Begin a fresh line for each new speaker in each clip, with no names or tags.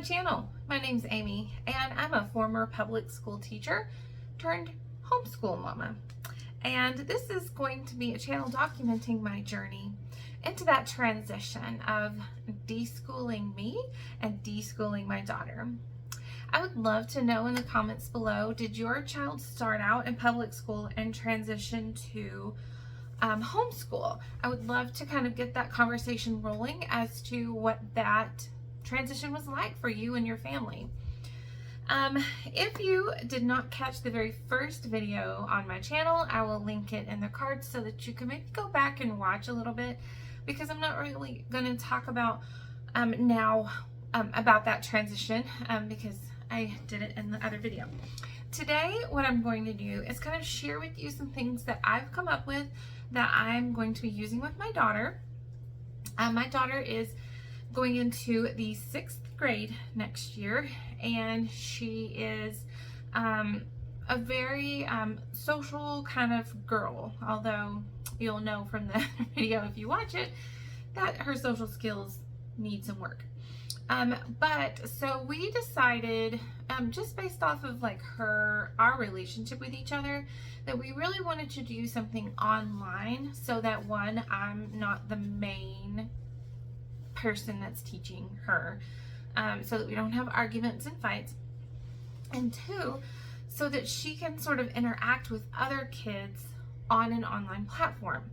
channel. My name's Amy and I'm a former public school teacher turned homeschool mama. And this is going to be a channel documenting my journey into that transition of deschooling me and deschooling my daughter. I would love to know in the comments below, did your child start out in public school and transition to homeschool? I would love to kind of get that conversation rolling as to what that transition was like for you and your family. If you did not catch the very first video on my channel, I will link it in the cards so that you can maybe go back and watch a little bit, because I'm not really going to talk about now about that transition because I did it in the other video. Today, what I'm going to do is kind of share with you some things that I've come up with that I'm going to be using with my daughter. My daughter is going into the 6th grade next year, and she is a very social kind of girl, although you'll know from the video if you watch it that her social skills need some work. But so we decided, just based off of like our relationship with each other, that we really wanted to do something online so that one, I'm not the main person that's teaching her, so that we don't have arguments and fights, and two, so that she can sort of interact with other kids on an online platform.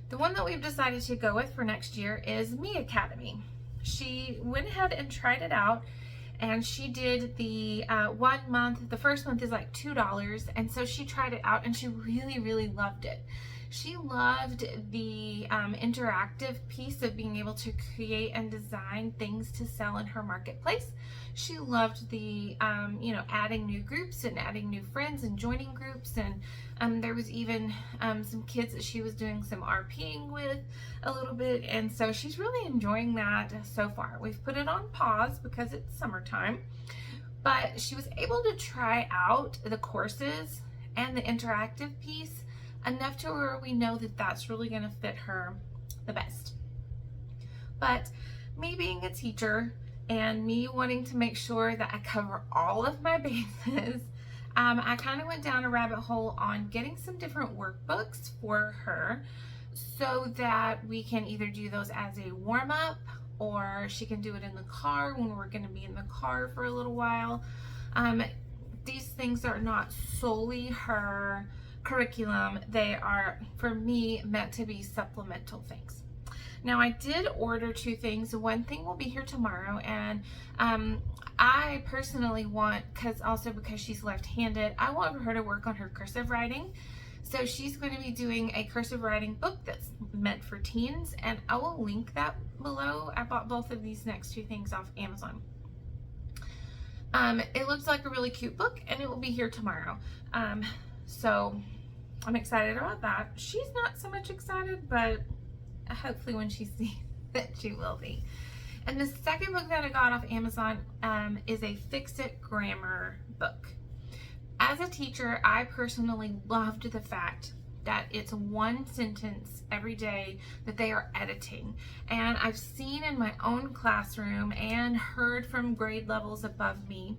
The one that we've decided to go with for next year is Miacademy. She went ahead and tried it out, and she did the 1 month. The first month is like $2, and so she tried it out and she really loved it. She loved the interactive piece of being able to create and design things to sell in her marketplace. She loved the adding new groups and adding new friends and joining groups, and there was even some kids that she was doing some RPing with a little bit, and so she's really enjoying that so far. We've put it on pause because it's summertime, but she was able to try out the courses and the interactive piece enough to where we know that that's really going to fit her the best. But me being a teacher and me wanting to make sure that I cover all of my bases, I kind of went down a rabbit hole on getting some different workbooks for her so that we can either do those as a warm-up, or she can do it in the car when we're going to be in the car for a little while. These things are not solely her curriculum. They are, for me, meant to be supplemental things. Now, I did order 2 things. One thing will be here tomorrow, and I personally want, because she's left-handed, I want her to work on her cursive writing. So she's going to be doing a cursive writing book that's meant for teens, and I will link that below. I bought both of these next 2 things off Amazon. It looks like a really cute book, and it will be here tomorrow. So I'm excited about that. She's not so much excited, but hopefully when she sees it, she will be. And the second book that I got off Amazon is a Fix-It grammar book. As a teacher, I personally loved the fact that it's 1 sentence every day that they are editing. And I've seen in my own classroom and heard from grade levels above me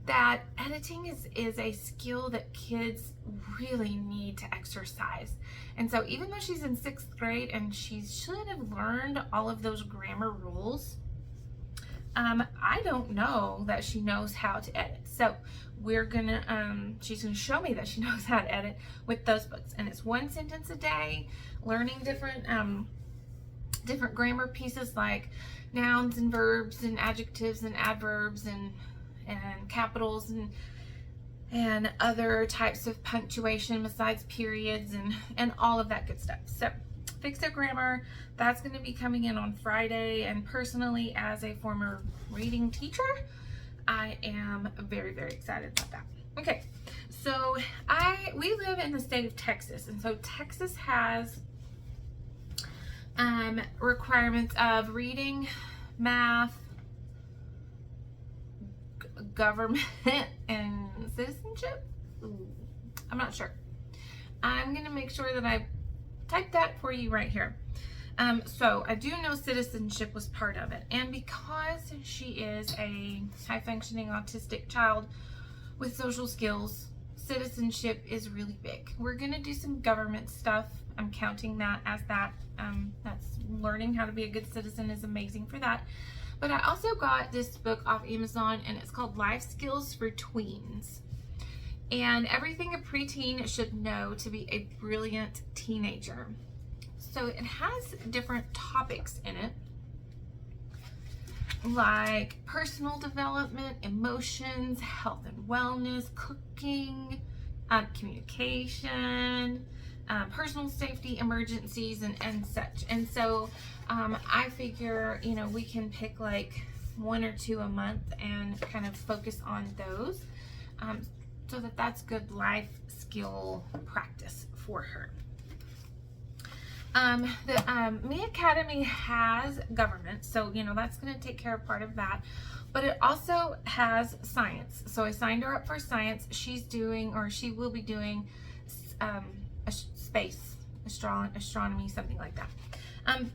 that editing is a skill that kids really need to exercise. And so even though she's in 6th grade and she should have learned all of those grammar rules, I don't know that she knows how to edit. So we're gonna, she's gonna show me that she knows how to edit with those books. And it's 1 sentence a day, learning different grammar pieces like nouns and verbs and adjectives and adverbs and capitals and other types of punctuation besides periods and all of that good stuff. So Fix-It grammar, that's going to be coming in on Friday, and personally, as a former reading teacher, I am very excited about that. Okay, so we live in the state of Texas, and so Texas has requirements of reading, math, government, and citizenship. I'm not sure. I'm gonna make sure that I type that for you right here. So I do know citizenship was part of it. And because she is a high-functioning autistic child with social skills, citizenship is really big. We're going to do some government stuff. I'm counting that as that. That's learning how to be a good citizen is amazing for that. But I also got this book off Amazon, and it's called Life Skills for Tweens. And everything a preteen should know to be a brilliant teenager. So it has different topics in it, like personal development, emotions, health and wellness, cooking, communication, personal safety, emergencies, and such. And so I figure, you know, we can pick like 1 or 2 a month and kind of focus on those, so that's good life skill practice for her. The Miacademy has government, so you know that's going to take care of part of that, but it also has science. So I signed her up for science. She's doing, or she will be doing, space, astronomy, something like that.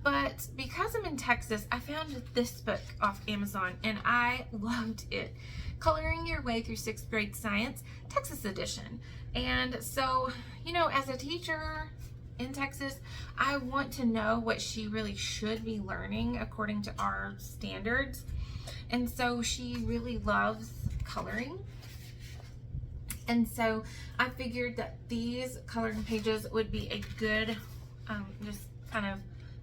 But because I'm in Texas, I found this book off Amazon and I loved it. Coloring Your Way Through 6th Grade Science, Texas edition. And so, you know, as a teacher in Texas, I want to know what she really should be learning according to our standards. And so she really loves coloring. And so I figured that these coloring pages would be a good, just kind of,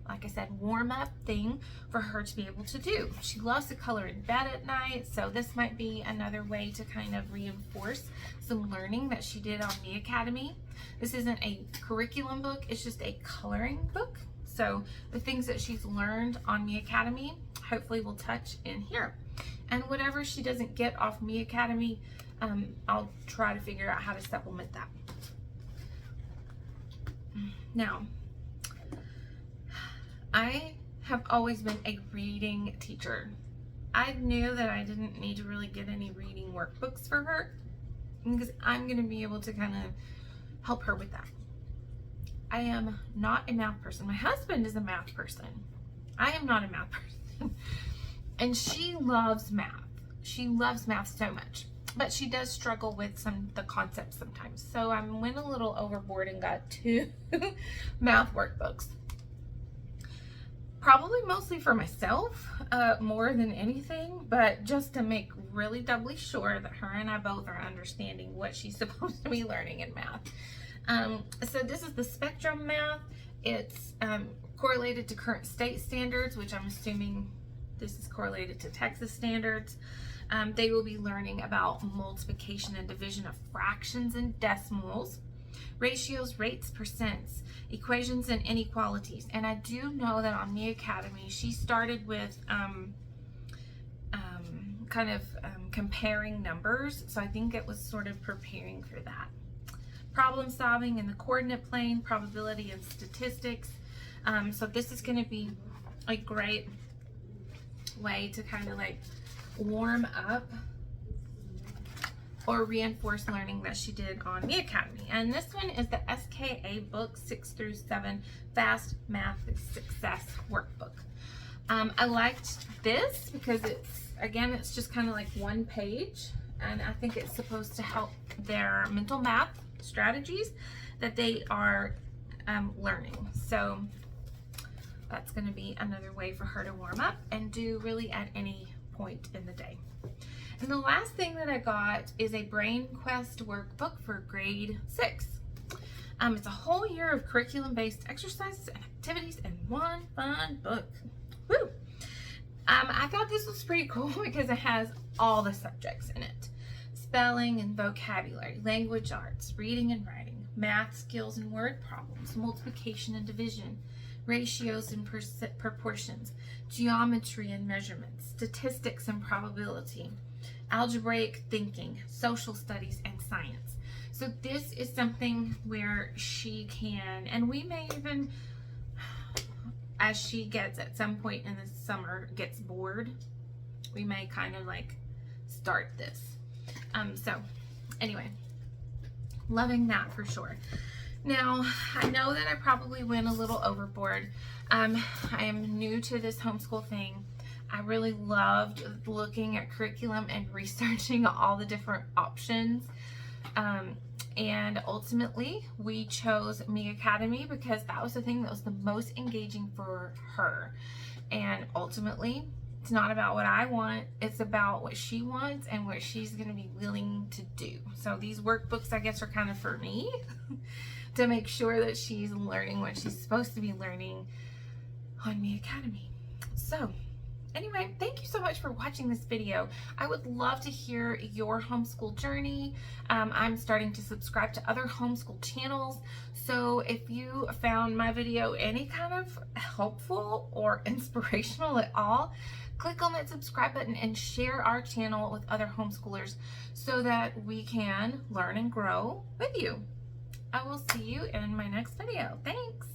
like I said, warm up thing for her to be able to do. She loves to color in bed at night, so this might be another way to kind of reinforce some learning that she did on Miacademy. This isn't a curriculum book, it's just a coloring book. So the things that she's learned on Miacademy hopefully will touch in here. And whatever she doesn't get off Miacademy, I'll try to figure out how to supplement that. Now, I have always been a reading teacher. I knew that I didn't need to really get any reading workbooks for her because I'm going to be able to kind of help her with that. I am not a math person. My husband is a math person. I am not a math person. And she loves math. She loves math so much. But she does struggle with the concepts sometimes. So I went a little overboard and got 2 math workbooks. Probably mostly for myself, more than anything, but just to make really doubly sure that her and I both are understanding what she's supposed to be learning in math. So this is the spectrum math. It's correlated to current state standards, which I'm assuming this is correlated to Texas standards. They will be learning about multiplication and division of fractions and decimals, ratios, rates, percents, equations, and inequalities. And I do know that on Miacademy, she started with comparing numbers. So I think it was sort of preparing for that. Problem solving in the coordinate plane, probability and statistics. So this is going to be a great way to kind of like warm up or reinforce learning that she did on Miacademy. And this one is the SKA book 6 through 7 Fast Math Success Workbook. I liked this because it's just kind of like one page, and I think it's supposed to help their mental math strategies that they are learning. So that's going to be another way for her to warm up and do really at any point in the day. And the last thing that I got is a Brain Quest workbook for grade 6. It's a whole year of curriculum-based exercises and activities in one fun book. Woo! I thought this was pretty cool because it has all the subjects in it. Spelling and vocabulary, language arts, reading and writing, math skills and word problems, multiplication and division, ratios and proportions, geometry and measurements, statistics and probability, algebraic thinking, social studies, and science. So this is something where she can, and we may even, as she gets at some point in the summer, gets bored, we may kind of like start this. So anyway, loving that for sure. Now, I know that I probably went a little overboard. I am new to this homeschool thing. I really loved looking at curriculum and researching all the different options. And ultimately, we chose Miacademy because that was the thing that was the most engaging for her. And ultimately, it's not about what I want, it's about what she wants and what she's going to be willing to do. So these workbooks, I guess, are kind of for me to make sure that she's learning what she's supposed to be learning on Miacademy. So anyway, thank you so much for watching this video. I would love to hear your homeschool journey. I'm starting to subscribe to other homeschool channels. So if you found my video any kind of helpful or inspirational at all, click on that subscribe button and share our channel with other homeschoolers so that we can learn and grow with you. I will see you in my next video. Thanks.